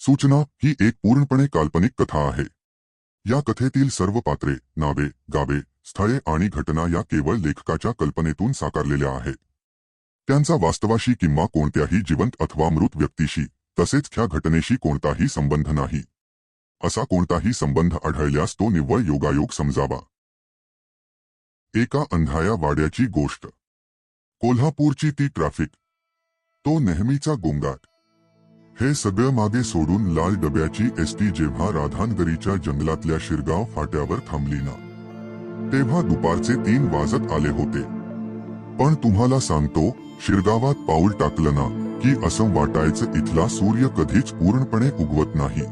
सूचना ही एक पूर्णपणे काल्पनिक कथा आहे. या कथेतील सर्व पात्रे, नावे, गावे, स्थळे आणि घटना या केवळ लेखकाच्या कल्पनेतून साकारलेल्या आहेत. त्यांचा वास्तवाशी किंवा कोणत्याही जिवंत अथवा मृत व्यक्तीशी तसेच ह्या घटनेशी कोणताही संबंध नाही. असा कोणताही संबंध आढळल्यास तो निव्वळ योगायोग समजावा. एका अंधाया वाड्याची गोष्ट. कोल्हापूरची ती ट्रॅफिक, तो नेहमीचा गोंगाट. हे सगळं मागे सोडून लाल डब्याची एसटी जेव्हा राधानगरीच्या जंगलातल्या शिरगाव फाट्यावर थांबली ना, तेव्हा दुपारचे 3 वाजत आले होते. पण तुम्हाला सांगतो, शिरगावात पाऊल टाकलं ना की असं वाटायचं इथला सूर्य कधीच पूर्णपणे उगवत नाही.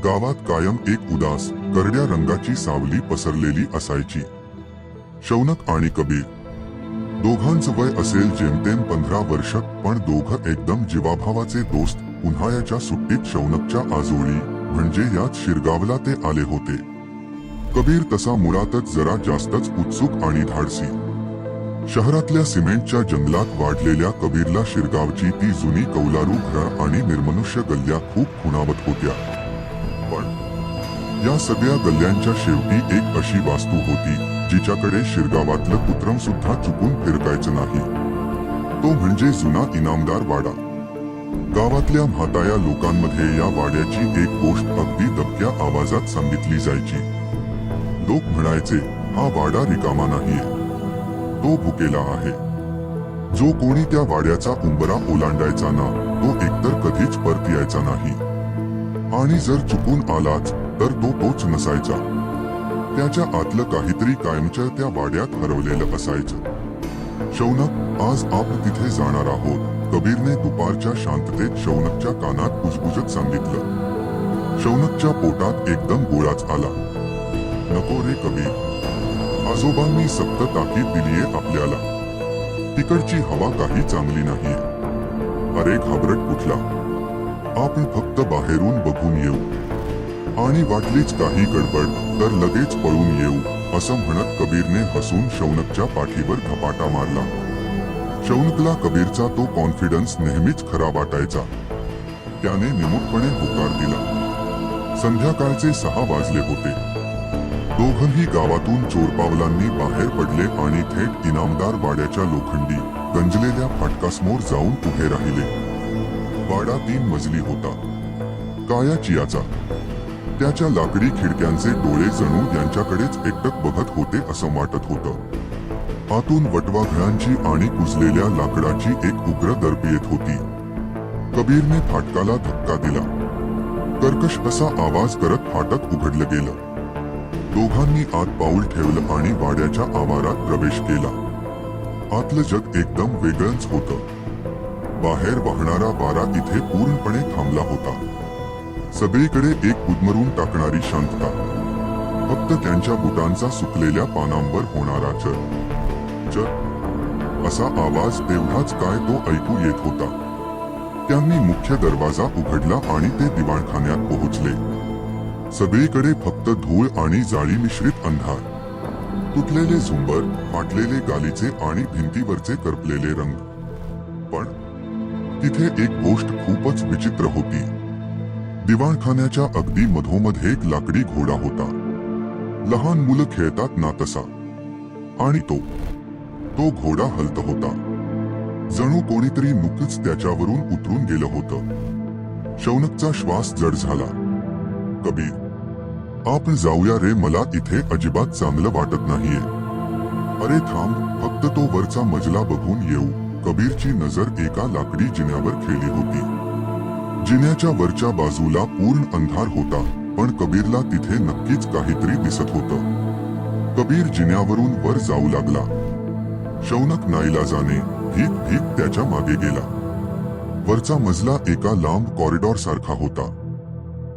गावात कायम एक उदास, करड्या रंगाची सावली पसरलेली असायची. शौनक आणि कबीर दोघांचं वय असेल जेमतेम 15 वर्ष, पण दोघं एकदम जीवाभावाचे दोस्त. उन्हाळ्याच्या सुट्टीत शौनकच्या आजोळी म्हणजे याच शिरगावला ते आले होते. कबीर तसा मुळातच जरा जास्तच उत्सुक आणि धाडसी. शहरातल्या सिमेंटच्या जंगलात वाढलेल्या कबीरला शिरगावची ती जुनी कौलारू घरं आणि निर्मनुष्य गल्ल्या खूप खुणावत होत्या. पण या सगळ्या गल्ल्यांच्या शेवटी एक अशी वास्तू होती जिच्याकडे शिरगावातलं कुत्रम सुद्धा चुकून फिरकायचं नाही. तो म्हणजे जुना इनामदार वाडा. गावातल्या म्हाताया लोकांमध्ये या वाड्याची एक गोष्ट अगदी दबक्या आवाजात सांगितली जायची. लोक म्हणायचे, हा वाडा रिकामा नाहीये, तो भुकेला आहे. जो कोणी त्या वाड्याचा उंबरा ओलांडायचा ना, तो एकतर कधीच परत यायचा नाही, आणि जर चुकून आलाच तर तो तोच नसायचा. त्याच्या आतलं काहीतरी कायमच्या त्या वाड्यात हरवलेलं असायचं. शौनक, आज आपण तिथे जाणार आहोत, कबीरने दुपारच्या शांततेत शौनकच्या कानात कुजबुजत सांगितलं. शौनकच्या पोटात एकदम गोळाच आला. नको रे कबीर, आजोबांनी सक्त ताकीद दिलीये आपल्याला. तिकडची हवा काही चांगली नाहीये. अरे घाबरट कुठला, आपण फक्त बाहेरून बघून येऊ, आणि वाटलीच काही गडबड तर लगेच पळून येऊ, असं म्हणत कबीरने हसून शौनकच्या पाठीवर धपाटा मारला. शौनकला कबीरचा तो कॉन्फिडन्स नेहमीच खरा वाटायचा. त्याने निमूटपणे होकार दिला. संध्याकाळचे 6 वाजले होते. दोघंही गावातून चोरपावलांनी बाहेर पडले आणि थेट इनामदार वाड्याच्या लोखंडी गंजलेल्या फाटकासमोर जाऊन उभे राहिले. वाडा 3 मजली होता. काया चियाचा. त्याच्या लाकडी खिडक्यांचे डोळे जणू यांच्याकडेच एकटक बघत होते असं वाटत होतं. आतून वटवाघळांची आणि कुजलेल्या लाकडाची एक उग्र दरप येत होती. कबीरने फाटकाला धक्का दिला. कर्कश असा आवाज करत फाटक उघडलं गेलं. दोघांनी आत पाऊल ठेवलं आणि वाड्याच्या आवारात प्रवेश केला. आतलं जग एकदम वेगळंच होतं. बाहेर वाहणारा वारा इथे पूर्णपणे थांबला होता. सगळीकडे एक उद्मरून टाकणारी शांतता. फक्त त्यांच्या बुटांचा सुकलेल्या पानांवर होणारा चर असा आवाज तेवढाच काय तो ऐकू येत होता. त्यांनी मुख्य दरवाजा उघडला आणि ते दिवाणखान्यात पोहोचले. सगळीकडे फक्त धूळ आणि जाळी मिश्रित अंधार. तुटलेले झुंबर, फाटलेले गालीचे आणि भिंतीवरचे करपलेले रंग. पण तिथे एक गोष्ट खूपच विचित्र होती. दिवाणखान्याच्या अगदी मधोमध एक लाकडी घोडा होता. लहान मुलं खेळतात ना तसा. आणि तो घोडा हलत होता. जणू कोणीतरी नुकतंच त्याच्यावरून उतरून गेलं होतं. शौनकचा श्वास जड झाला. कबीर, आपण जाऊया रे, मला इथे अजिबात चांगलं वाटत नाहीये. अरे थांब, फक्त तो वरचा मजला बघून येऊ. कबीरची नजर एका लाकडी जिन्यावर खेळली होती. जिन्याच्या वरच्या बाजूला पूर्ण अंधार होता, पण कबीरला तिथे नक्कीच काहीतरी दिसत होतं. कबीर जिन्यावरून वर जाऊ लागला. शौनक नाईलाजाने भीत त्याच्या मागे गेला. वरचा मजला एका लांब कॉरिडॉर सारखा होता.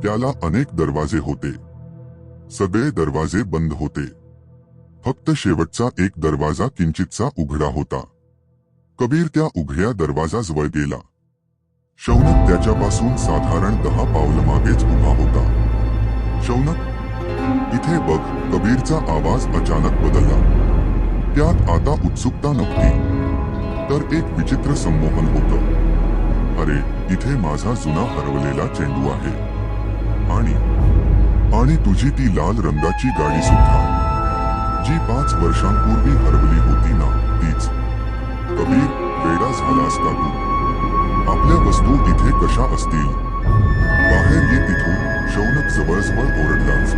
त्याला अनेक दरवाजे होते. सगळे दरवाजे बंद होते. फक्त शेवटचा एक दरवाजा किंचितसा उघडा होता. कबीर त्या उघड्या दरवाजाजवळ गेला. शौनक त्याच्यापासून साधारण 10 पावलं मागेच उभा होता. शौनक, इथे बघ, कबीरचा आवाज अचानक बदलला. त्यात आता उत्सुकता नव्हती, तर एक विचित्र संमोहन होतं. अरे, इथे माझा जुना हरवलेला चेंडू आहे आणि तुझी ती लाल रंगाची गाडी सुद्धा, जी 5 वर्षांपूर्वी हरवली होती ना, तीच. कबीर, वेडा झालास का तू? आपल्या वस्तू इथे कशा असतील? बाहेर ये तिथून, शौनक जवळजवळ ओरडलाच.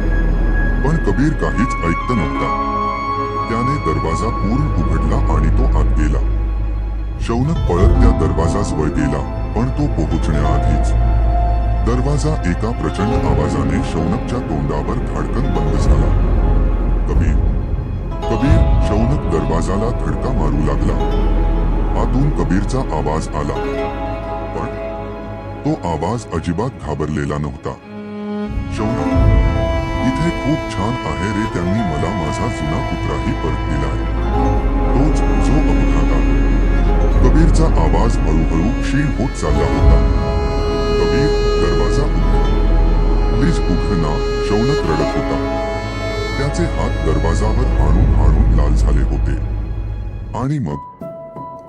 पण कबीर काहीच ऐकत नव्हता. त्याने दरवाजा पूर्ण उघडला आणि तो आत गेला. शौनक पळत त्या दरवाजाजवळ गेला, पण तो पोहोचण्याआधीच दरवाजा एका प्रचंड आवाजाने शौनकच्या तोंडावर धाडकन बंद झाला. कबीर, कबीर, शौनक दरवाजाला धडका मारू लागला. आतून कबीरचा आवाज आला, पण तो आवाज अजिबात घाबरलेला नव्हता. शौनक, इथे खूप छान आहे रे. त्यांनी मला माझा जुना कुत्राही परत दिलाय. तोच जो अपघातात. कबीरचा आवाज हळूहळू क्षीण होत चालला होता. कबीर, दरवाजा उघड. प्लीज उघड ना. शौनक रडत होता. त्याचे हात दरवाजावर हाणून हाणून लाल झाले होते. आणि मग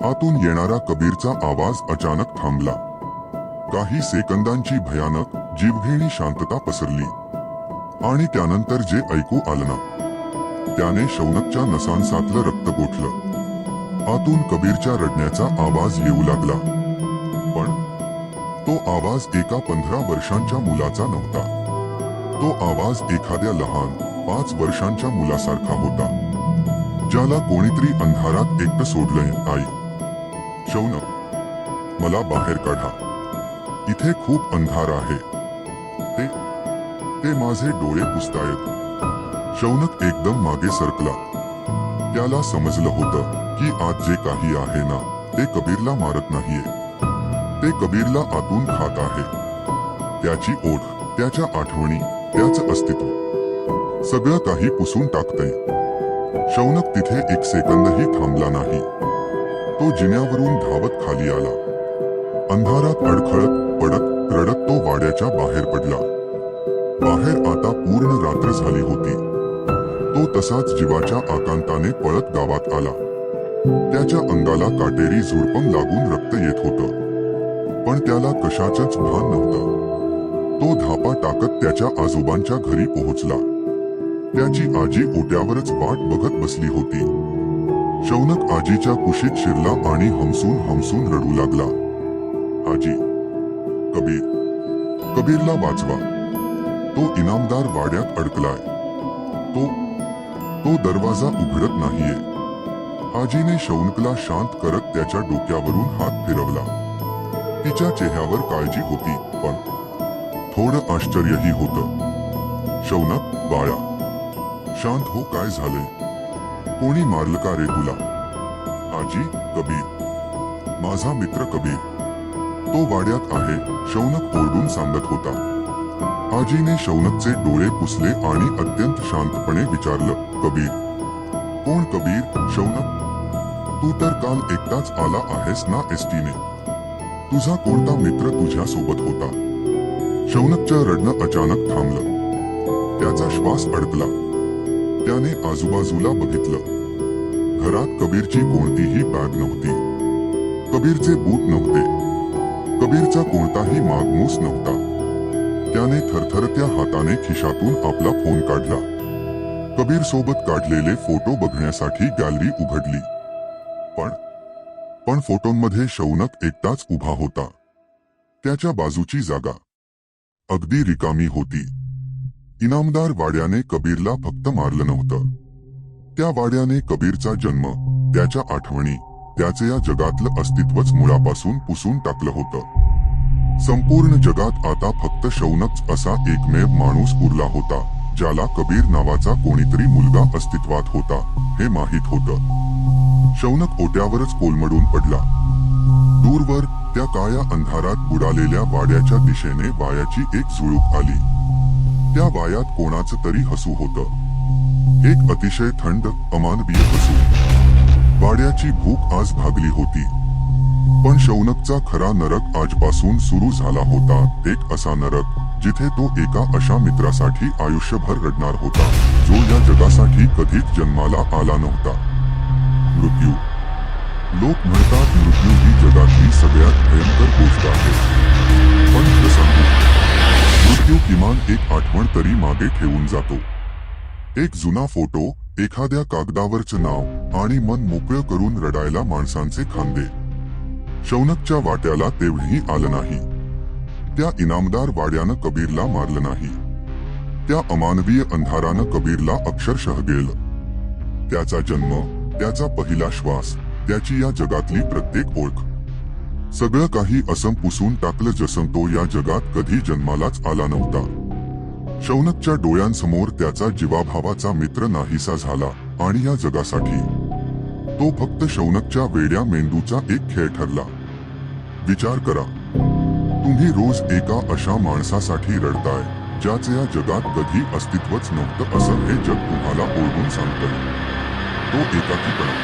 आतून येणारा कबीरचा आवाज अचानक थांबला. काही सेकंदांची भयानक, जीवघेणी शांतता पसरली. आणि त्यानंतर जे ऐकू आलं ना, त्याने शौनकच्या नसांसातलं रक्त गोठलं. आतून कबीरच्या रडण्याचा आवाज येऊ लागला. पण तो आवाज एका 15 वर्षांच्या मुलाचा नव्हता. तो आवाज एखाद्या लहान 5 वर्षांच्या मुलासारखा होता, ज्याला कोणीतरी अंधारात एकटं सोडलंय. आई, शौनक, मला बाहेर काढा. इथे खूप अंधार आहे. ते माझे डोळे पुसतायत. शौनक एकदम मागे सरकला. त्याला समजलं होतं की आज जे काही आहे ना, ते कबीरला मारत नाहीये. ते कबीरला आतून खात आहे. त्याची ओढ, त्याच्या आठवणी, त्याचं अस्तित्व, सगळं काही पुसून टाकतंय. शौनक तिथे एक सेकंदही थांबला नाही. तो जिन्यावरून धावत खाली आला. अंधारात अडखळत पडत रडत तो वाड्याच्या बाहेर पडला. बाहेर आता पूर्ण रात्र झाली होती. तो तसाच जीवाच्या आकांताने पळत गावात आला. त्याच्या अंगाला काटेरी झुडपं लागून रक्त येत होतं, पण त्याला कशाचंच भान नव्हतं. तो धापा टाकत त्याच्या आजोबांच्या घरी पोहोचला. त्याची आजी ओट्यावरच वाट बघत बसली होती. शौनक आजीच्या कुशीत शिरला आणि हमसून हमसून रडू लागला. आजी, कबीरला वाचवा. तो इनामदार वाड्यात अडकलाय. तो दरवाजा उघडत नाहीये. आजीने शौनकला शांत करत त्याच्या डोक्यावरून हात फिरवला. तिच्या चेहऱ्यावर काळजी होती, पण थोडं आश्चर्यही होतं. शौनक, बाळा, शांत हो. काय झालंय? कोणी मारलं का रे तुला? आजी, कबीर, माझा मित्र कबीर. तो वाड्यात आहे, शौनक ओरडून सांगत होता. आजीने शौनकचे डोळे पुसले आणि अत्यंत शांतपणे विचारलं, कबीर? कोण कबीर? शौनक, तू तर काल एकटाच आला आहेस ना एसटीने. तुझा कोणता मित्र तुझ्या सोबत होता? शौनकचं रडणं अचानक थांबलं. त्याचा श्वास अडकला. त्याने आजूबाजूला बघितलं. घरात कबीरची कोणतीही बॅग नव्हती. कबीरचे बूट नव्हते. कबीरचा कोणताही मागमूस नव्हता. त्याने थरथरत्या हाताने खिशातून आपला फोन काढला. कबीर सोबत काढलेले फोटो बघण्यासाठी गॅलरी उघडली. पण फोटोंमध्ये शौनक एकटाच उभा होता. त्याच्या बाजूची जागा अगदी रिकामी होती. इनामदार वाड्याने कबीरला फक्त मारलं नव्हतं. त्या वाड्याने कबीरचा जन्म, त्याच्या आठवणी, त्याचे या जगातलं अस्तित्वच मुळापासून पुसून टाकलं होतं. संपूर्ण जगात आता फक्त शौनक असा एकमेव माणूस उरला होता, ज्याला कबीर नावाचा कोणीतरी मुलगा अस्तित्वात होता हे माहीत होतं. शौनक ओट्यावरच कोलमडून पडला. दूरवर त्या काळ्या अंधारात बुडालेल्या वाड्याच्या दिशेने वायाची एक झुळूक आली. त्या वायात कोणाचं तरी हसू होतं. एक अतिशय थंड, अमानवीय हसू. वाड्याची भूक आज भागली होती. पण शौनकचा खरा नरक आजपासून सुरू झाला होता. एक असा नरक जिथे तो एका अशा मित्रासाठी आयुष्यभर रडणार होता, जो या जगासाठी कधीच जन्माला आला नव्हता. लोक म्हणतात मृत्यू ही जगातली सगळ्यात भयंकर गोष्ट आहे, पण खरं सांगू, मृत्यू किमान एक आठवण तरी मागे ठेवून जातो. एक जुना फोटो, एखाद्या कागदावरचं नाव आणि मन मोकळं करून रडायला माणसांचे खांदे. शौनकच्या वाट्याला तेवढेही आलं नाही. त्या इनामदार वाड्यानं कबीरला मारलं नाही. त्या अमानवीय अंधारानं कबीरला अक्षरशः गेलं. त्याचा जन्म, त्याचा पहिला श्वास, त्याची या जगातली प्रत्येक ओळख, सगळं काही असं पुसून टाकलं जसं तो या जगात कधी जन्मालाच आला नव्हता. शौनकच्या डोळ्यांसमोर त्याचा जीवाभावाचा मित्र नाहीसा झाला आणि या जगासाठी तो फक्त शौनकच्या वेड्या मेंदूचा एक खेळ ठरला. विचार करा, तुम्ही रोज एका अशा माणसासाठी रडताय ज्याचं या जगात कधी अस्तित्वच नव्हतं असं हे जग तुम्हाला ओळखून सांगतंय. तो एकाकीपणा,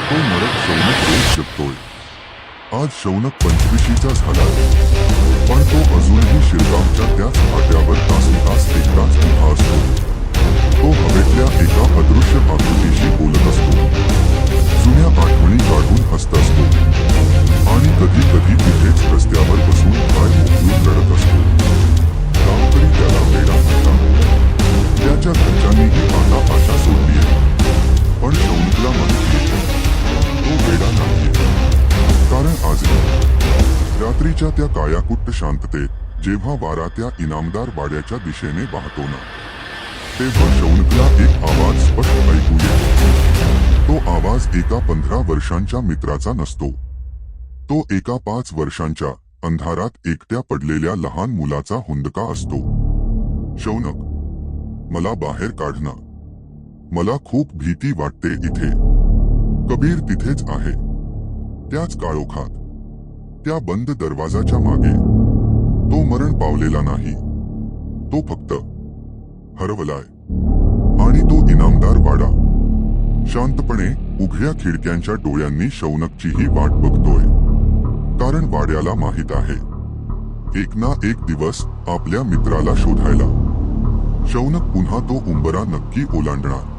तो मरत शौनक रोज जगतोय. आज शौनक 25चा झालाय, पण तो अजूनही शिरगावच्या त्याच फाट्यावर तासनतास एकटाच उभा असतो. तो हवेतल्या एका अदृश्य आकृतीशी बोलत असतो, जुन्या आठवणी काढून हसत असतो आणि कधी कधी तिथेच रस्त्यावर बसून पाय मोकळून रडत असतो. गावकरी त्याला वेडा म्हणतात. त्याच्या घरच्यांनीही आता आशा सोडली आहे, पण शौनकला माहिती तो वेडा नाहीये. कारण आजही रात्रीच्या त्या कायाकुट्ट शांततेत जेव्हा वारा त्या इनामदार वाड्याच्या दिशेने वाहतो ना, तेव्हा शौनकला एक आवाज स्पष्ट ऐकू येतो. तो आवाज एका 15 वर्षांच्या मित्राचा नसतो. तो एका 5 वर्षांच्या अंधारात एकट्या पडलेल्या लहान मुलाचा हुंदका असतो. शौनक, मला बाहेर काढ ना. मला खूप भीती वाटते इथे. कबीर तिथेच आहे, त्याच काळोखात, त्या बंद दरवाजाच्या मागे. तो मरण पावलेला नाही, तो फक्त हरवलाय. आणि तो इनामदार वाडा शांतपणे उघड्या खिडक्यांच्या डोळ्यांनी शौनकचीही वाट बघतोय. कारण वाड्याला माहित आहे, एक ना एक दिवस आपल्या मित्राला शोधायला शौनक पुन्हा तो उंबरा नक्की ओलांडणार.